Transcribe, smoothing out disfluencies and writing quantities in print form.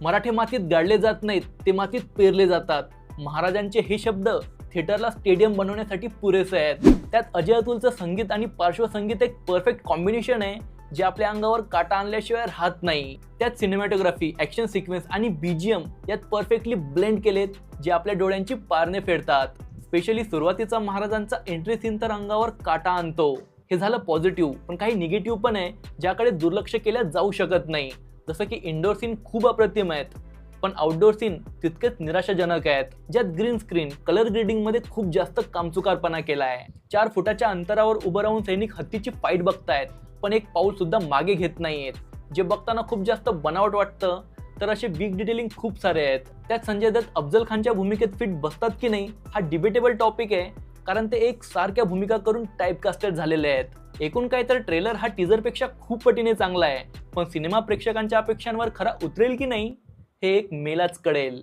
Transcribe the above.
मराठे मातीत गाडले जात नाहीत, ते मातीत पेरले जातात. महाराजांचे हे शब्द थिएटरला स्टेडियम बनवण्यासाठी पुरेसे आहेत. त्यात अजय अतुलचं संगीत आणि पार्श्वसंगीत एक परफेक्ट कॉम्बिनेशन आहे, जे आपल्या अंगावर काटा आणल्याशिवाय राहत नाही. त्यात सिनेमॅटोग्राफी, ॲक्शन सिक्वेन्स आणि बीजीएम यात परफेक्टली ब्लेंड केलेत, जे आपल्या डोळ्यांची पारणे फेडतात. स्पेशली सुरुवातीचा महाराजांचा एंट्री सीन तर अंगावर काटा आणतो. हे झालं पॉझिटिव्ह, पण काही निगेटिव्ह पण आहे, ज्याकडे दुर्लक्ष केल्या जाऊ शकत नाही. जसं की इंडोर सीन खूप अप्रतिम आहेत, पण आउटडोर सीन तितकेच निराशाजनक आहेत, ज्यात ग्रीन स्क्रीन, कलर ग्रेडिंग मध्ये खूप जास्त कामचुकारपणा केला आहे. 4 फुटाच्या अंतरावर उभं राहून सैनिक हत्तीची फाईट बघतायत, पण एक पाऊल सुद्धा मागे घेत नाहीयेत, जे बघताना खूप जास्त बनावट वाटतं. तर असे बिग डिटेलिंग खूप सारे आहेत. त्यात संजय दत्त अफजल खानच्या भूमिकेत फिट बसतात की नाही हा डिबेटेबल टॉपिक आहे, कारण ते एक सारख्या भूमिका करून टाइपकास्टेड झालेले आहेत. एकूण काय तर ट्रेलर हा टीजरपेक्षा खूप पटीने चांगला आहे, पण सिनेमा प्रेक्षकांच्या अपेक्षांवर खरा उतरेल की नाही हे एक मेलाच कळेल.